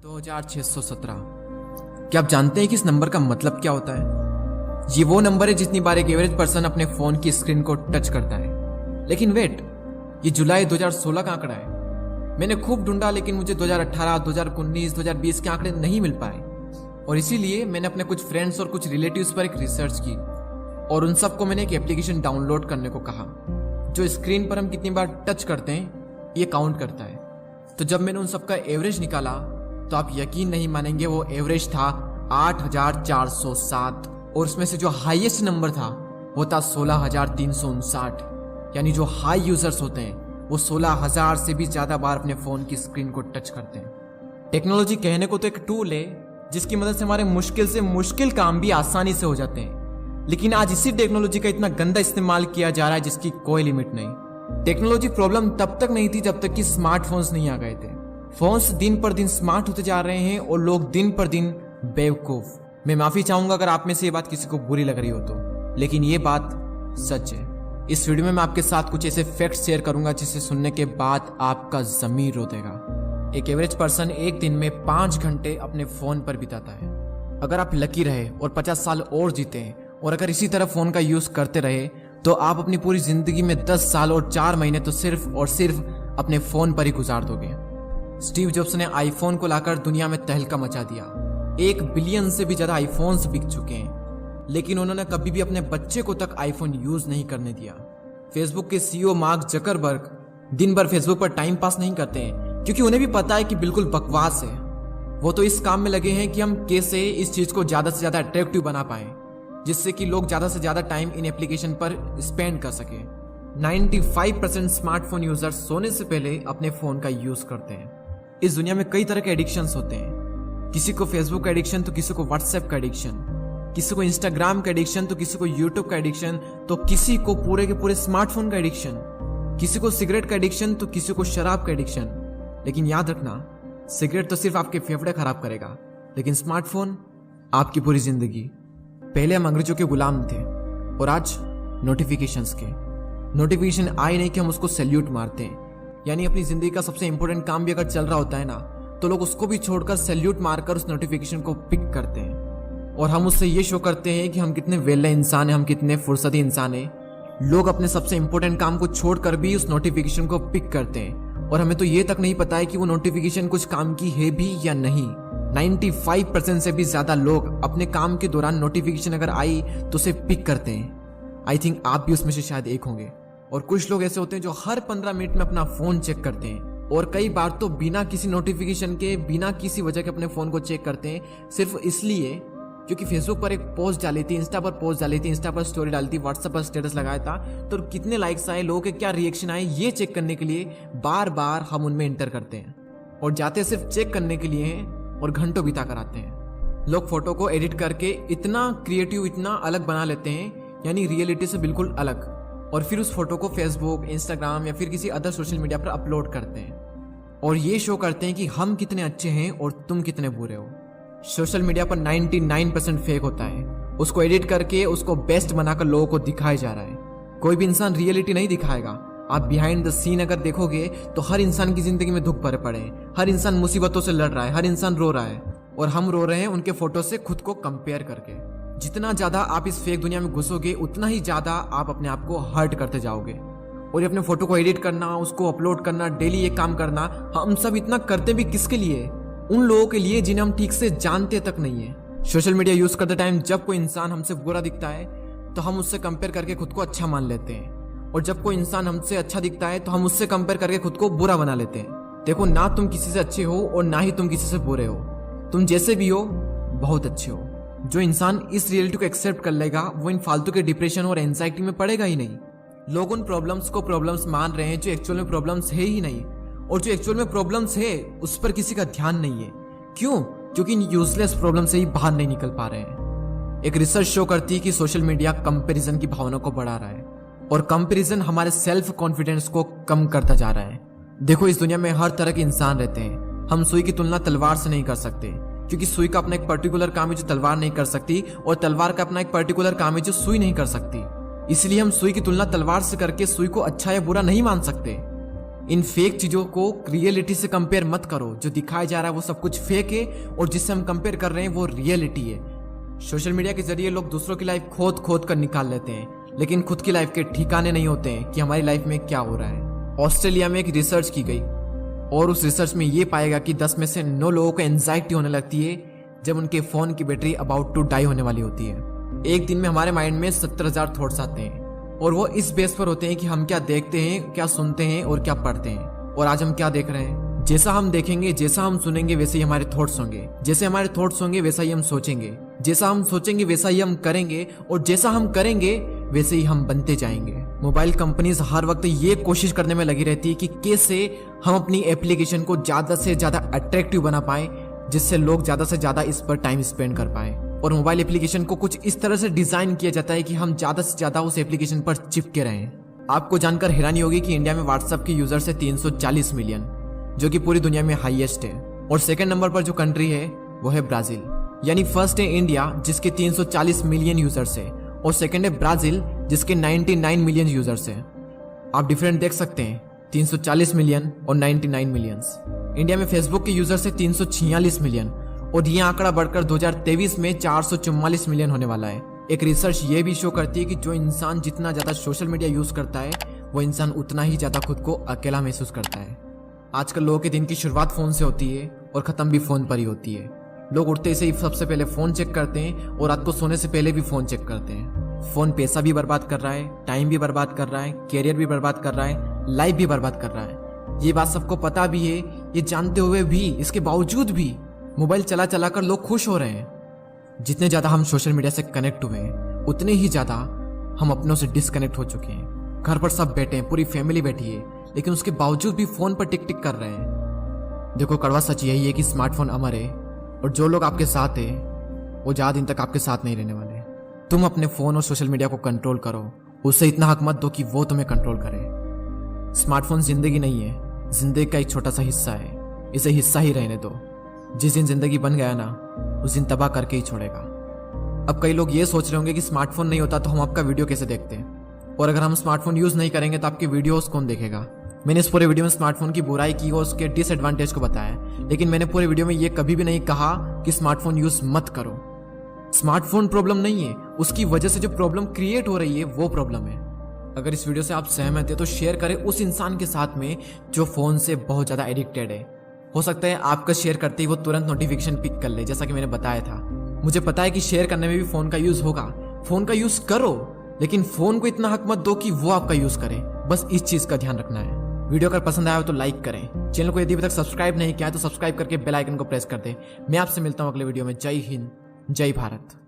2617। क्या आप जानते हैं कि इस नंबर का मतलब क्या होता है? ये वो नंबर है जितनी बार एक एवरेज पर्सन अपने फोन की स्क्रीन को टच करता है। लेकिन वेट, ये जुलाई 2016 का आंकड़ा है। मैंने खूब ढूंढा लेकिन मुझे 2018, 2019, 2020 के आंकड़े नहीं मिल पाए और इसीलिए मैंने अपने कुछ फ्रेंड्स और कुछ रिलेटिव्स पर एक रिसर्च की और उन सबको मैंने एक एप्लीकेशन डाउनलोड करने को कहा जो स्क्रीन पर हम कितनी बार टच करते हैं ये काउंट करता है। तो जब मैंने उन सबका एवरेज निकाला तो आप यकीन नहीं मानेंगे, वो एवरेज था 8407 और उसमें से जो हाईएस्ट नंबर था वो था 16359। यानी जो हाई यूजर्स होते हैं वो 16000 से भी ज्यादा बार अपने फोन की स्क्रीन को टच करते हैं। टेक्नोलॉजी कहने को तो एक टूल है जिसकी मदद से हमारे मुश्किल से मुश्किल काम भी आसानी से हो जाते हैं, लेकिन आज इसी टेक्नोलॉजी का इतना गंदा इस्तेमाल किया जा रहा है जिसकी कोई लिमिट नहीं। टेक्नोलॉजी प्रॉब्लम तब तक नहीं थी जब तक कि स्मार्टफोन्स नहीं आ गए थे। फोन्स दिन पर दिन स्मार्ट होते जा रहे हैं और लोग दिन पर दिन बेवकूफ। मैं माफी चाहूंगा अगर आप में से ये बात किसी को बुरी लग रही हो तो, लेकिन ये बात सच है। इस वीडियो में मैं आपके साथ कुछ ऐसे फैक्ट्स शेयर करूंगा जिसे सुनने के बाद आपका ज़मीर रो देगा। एक एवरेज पर्सन एक दिन में 5 घंटे अपने फोन पर बिताता है। अगर आप लकी रहे और 50 साल और जीते हैं और अगर इसी तरह फोन का यूज करते रहे तो आप अपनी पूरी जिंदगी में 10 साल और 4 महीने तो सिर्फ और सिर्फ अपने फोन पर ही गुजार दोगे। स्टीव जॉब्स ने आईफोन को लाकर दुनिया में तहलका मचा दिया। 1 बिलियन से भी ज्यादा आईफोन्स बिक चुके हैं, लेकिन उन्होंने कभी भी अपने बच्चे को तक आईफोन यूज नहीं करने दिया। फेसबुक के सीईओ मार्क जकरबर्ग दिन भर फेसबुक पर टाइम पास नहीं करते हैं क्योंकि उन्हें भी पता है कि बिल्कुल बकवास है। वो तो इस काम में लगे हैं कि हम कैसे इस चीज को ज्यादा से ज्यादा अट्रैक्टिव बना पाए जिससे कि लोग ज्यादा से ज्यादा टाइम इन एप्लीकेशन पर स्पेंड कर सके। 95% स्मार्टफोन यूजर्स सोने से पहले अपने फोन का यूज करते हैं। इस दुनिया में कई तरह के एडिक्शंस होते हैं। किसी को फेसबुक का एडिक्शन तो किसी को व्हाट्सएप का एडिक्शन, किसी को इंस्टाग्राम का एडिक्शन तो किसी को यूट्यूब का एडिक्शन, तो किसी को पूरे के पूरे स्मार्टफोन का एडिक्शन, किसी को सिगरेट का एडिक्शन तो किसी को शराब का एडिक्शन। लेकिन याद रखना, सिगरेट तो सिर्फ आपके फेफड़े खराब करेगा, लेकिन स्मार्टफोन आपकी पूरी जिंदगी। पहले हम अंग्रेजों के गुलाम थे और आज नोटिफिकेशंस के। नोटिफिकेशन आए नहीं कि हम उसको सैल्यूट मारते हैं। यानी अपनी जिंदगी का सबसे इंपॉर्टेंट काम भी अगर चल रहा होता है ना तो लोग उसको भी छोड़कर सैल्यूट मारकर उस नोटिफिकेशन को पिक करते हैं और हम उससे ये शो करते हैं कि हम कितने वेले इंसान हैं, हम कितने फुर्सती इंसान हैं। लोग अपने सबसे इंपॉर्टेंट काम को छोड़कर भी उस नोटिफिकेशन को पिक करते हैं और हमें तो ये तक नहीं पता है कि वो नोटिफिकेशन कुछ काम की है भी या नहीं। 95% से भी ज्यादा लोग अपने काम के दौरान नोटिफिकेशन अगर आई तो उसे पिक करते हैं। आई थिंक आप भी उसमें से शायद एक होंगे। और कुछ लोग ऐसे होते हैं जो हर 15 मिनट में अपना फोन चेक करते हैं और कई बार तो बिना किसी नोटिफिकेशन के, बिना किसी वजह के अपने फोन को चेक करते हैं सिर्फ इसलिए क्योंकि फेसबुक पर एक पोस्ट डाली थी, इंस्टा पर पोस्ट डाली थी, इंस्टा पर स्टोरी डाली थी, व्हाट्सएप पर स्टेटस लगाया था, तो कितने लाइक्स आए, लोगों के क्या रिएक्शन आए, ये चेक करने के लिए बार बार हम उनमें एंटर करते हैं और जाते सिर्फ चेक करने के लिए हैं और घंटों बिता कर आते हैं। लोग फोटो को एडिट करके इतना क्रिएटिव, इतना अलग बना लेते हैं, यानी रियलिटी से बिल्कुल अलग, और फिर उस फोटो को फेसबुक, इंस्टाग्राम या फिर किसी अदर सोशल मीडिया पर अपलोड करते हैं और ये शो करते हैं कि हम कितने अच्छे हैं और तुम कितने बुरे हो। सोशल मीडिया पर 99% फेक होता है। उसको एडिट करके उसको बेस्ट बनाकर लोगों को दिखाया जा रहा है। कोई भी इंसान रियलिटी नहीं दिखाएगा। आप बिहाइंड द सीन अगर देखोगे तो हर इंसान की जिंदगी में दुख भरे पड़े हैं, हर इंसान मुसीबतों से लड़ रहा है, हर इंसान रो रहा है और हम रो रहे हैं उनके फोटो से खुद को कंपेयर करके। जितना ज्यादा आप इस फेक दुनिया में घुसोगे उतना ही ज्यादा आप अपने आप को हर्ट करते जाओगे। और ये अपने फोटो को एडिट करना, उसको अपलोड करना, डेली ये काम करना, हम सब इतना करते भी किसके लिए? उन लोगों के लिए जिन्हें हम ठीक से जानते तक नहीं है। सोशल मीडिया यूज करते टाइम जब कोई इंसान हमसे बुरा दिखता है तो हम उससे कंपेयर करके खुद को अच्छा मान लेते हैं और जब कोई इंसान हमसे अच्छा दिखता है तो हम उससे कंपेयर करके खुद को बुरा बना लेते हैं। देखो, ना तुम किसी से अच्छे हो और ना ही तुम किसी से बुरे हो। तुम जैसे भी हो बहुत अच्छे हो। जो इंसान इस रियलिटी को एक्सेप्ट कर लेगा वो इन फालतू के डिप्रेशन और एंजाइटी में पड़ेगा ही नहीं। लोग उन प्रॉब्लम्स को प्रॉब्लम्स मान रहे हैं जो एक्चुअल में प्रॉब्लम्स है ही नहीं, और जो एक्चुअल में प्रॉब्लम्स है उस पर किसी का ध्यान नहीं है। क्यों? क्योंकि इन यूजलेस प्रॉब्लम से ही बाहर नहीं निकल पा रहे हैं। एक रिसर्च शो करती है कि सोशल मीडिया कंपैरिजन की भावना को बढ़ा रहा है और कंपैरिजन हमारे सेल्फ कॉन्फिडेंस को कम करता जा रहा है। देखो, इस दुनिया में हर तरह के इंसान रहते हैं। हम सुई की तुलना तलवार से नहीं कर सकते क्योंकि सुई का अपना एक पर्टिकुलर काम है जो तलवार नहीं कर सकती और तलवार का अपना एक पर्टिकुलर काम है जो सुई नहीं कर सकती। इसलिए हम सुई की तुलना तलवार से करके सुई को अच्छा या बुरा नहीं मान सकते। इन फेक चीजों को रियलिटी से कंपेयर मत करो। जो दिखाया जा रहा है वो सब कुछ फेक है और जिससे हम कंपेयर कर रहे हैं वो रियलिटी है। सोशल मीडिया के जरिए लोग दूसरों की लाइफ खोद खोद कर निकाल लेते हैं, लेकिन खुद की लाइफ के ठिकाने नहीं होते हैं कि हमारी लाइफ में क्या हो रहा है। ऑस्ट्रेलिया में एक रिसर्च की गई और उस रिसर्च में ये पाएगा कि 10 में से 9 लोगों को एंजाइटी होने लगती है जब उनके फोन की बैटरी अबाउट टू डाई होने वाली होती है। एक दिन में हमारे माइंड में 70,000 थॉट्स आते हैं और वो इस बेस पर होते हैं कि हम क्या देखते हैं, क्या सुनते हैं और क्या पढ़ते हैं। और आज हम क्या देख रहे हैं? जैसा हम देखेंगे, जैसा हम सुनेंगे, वैसे ही हमारे थॉट्स होंगे। जैसे हमारे थॉट्स होंगे वैसा ही हम सोचेंगे, जैसा हम सोचेंगे वैसा ही हम करेंगे और जैसा हम करेंगे वैसे ही हम बनते जाएंगे। मोबाइल कंपनीज हर वक्त ये कोशिश करने में लगी रहती है कि कैसे हम अपनी एप्लीकेशन को ज्यादा से ज्यादा अट्रैक्टिव बना पाए, जिससे लोग ज्यादा से ज्यादा इस पर टाइम स्पेंड कर पाए। और मोबाइल एप्लीकेशन को कुछ इस तरह से डिजाइन किया जाता है कि हम ज्यादा से ज्यादा उस एप्लीकेशन पर चिपके रहें। आपको जानकर हैरानी होगी कि इंडिया में व्हाट्सएप के यूजर्स है 340 मिलियन, जो कि पूरी दुनिया में हाईएस्ट है। और सेकंड नंबर पर जो कंट्री है वो है ब्राजील। यानी फर्स्ट है इंडिया जिसके 340 मिलियन यूजर्स है और सेकंड है ब्राजील जिसके 99 मिलियन यूजर्स है। आप डिफरेंट देख सकते हैं, 340 मिलियन और 99 मिलियंस। इंडिया में फेसबुक के यूजर्स है 346 मिलियन और ये आंकड़ा बढ़कर 2023 में 444 मिलियन होने वाला है। एक रिसर्च ये भी शो करती है कि जो इंसान जितना ज्यादा सोशल मीडिया यूज करता है वो इंसान उतना ही ज्यादा खुद को अकेला महसूस करता है। आजकल लोगों के दिन की शुरुआत फोन से होती है और खत्म भी फोन पर ही होती है। लोग उठते से ही सबसे पहले फोन चेक करते हैं और रात को सोने से पहले भी फोन चेक करते हैं। फोन पैसा भी बर्बाद कर रहा है, टाइम भी बर्बाद कर रहा है, कैरियर भी बर्बाद कर रहा है, लाइफ भी बर्बाद कर रहा है। ये बात सबको पता भी है, ये जानते हुए भी इसके बावजूद भी मोबाइल चला चला कर लोग खुश हो रहे हैं। जितने ज्यादा हम सोशल मीडिया से कनेक्ट हुए हैं उतने ही ज्यादा हम अपनों से डिस्कनेक्ट हो चुके हैं। घर पर सब बैठे हैं, पूरी फैमिली बैठी है, लेकिन उसके बावजूद भी फोन पर टिक टिक कर रहे हैं। देखो, कड़वा सच यही है कि स्मार्टफोन अमर है और जो लोग आपके साथ है वो ज्यादा दिन तक आपके साथ नहीं रहने वाले। तुम अपने फोन और सोशल मीडिया को कंट्रोल करो, उससे इतना हक मत दो कि वो तुम्हें कंट्रोल करे। स्मार्टफोन जिंदगी नहीं है, जिंदगी का एक छोटा सा हिस्सा है, इसे हिस्सा ही रहने दो। जिस दिन जिंदगी बन गया ना, उस दिन तबाह करके ही छोड़ेगा। अब कई लोग ये सोच रहे होंगे कि स्मार्टफोन नहीं होता तो हम आपका वीडियो कैसे देखते हैं, और अगर हम स्मार्टफोन यूज नहीं करेंगे तो आपके वीडियोस कौन देखेगा। मैंने इस पूरे वीडियो में स्मार्टफोन की बुराई की और उसके डिसएडवांटेज को बताया, लेकिन मैंने पूरे वीडियो में ये कभी भी नहीं कहा कि स्मार्टफोन यूज मत करो। स्मार्टफोन प्रॉब्लम नहीं है, उसकी वजह से जो प्रॉब्लम क्रिएट हो रही है वो प्रॉब्लम है। अगर इस वीडियो से आप सहमत है तो शेयर करें उस इंसान के साथ में जो फोन से बहुत ज्यादा एडिक्टेड है। हो सकता है आपका शेयर करते ही वो तुरंत नोटिफिकेशन पिक कर ले, जैसा कि मैंने बताया था। मुझे पता है कि शेयर करने में भी फोन का यूज होगा, फोन का यूज करो, लेकिन फोन को इतना हक मत दो कि वो आपका यूज करे। बस इस चीज का ध्यान रखना है। वीडियो अगर पसंद आया हो तो लाइक करें, चैनल को यदि अभी तक सब्सक्राइब नहीं किया है तो सब्सक्राइब करके बेल आइकन को प्रेस कर दें। मैं आपसे मिलता हूं अगले वीडियो में। जय हिंद, जय भारत।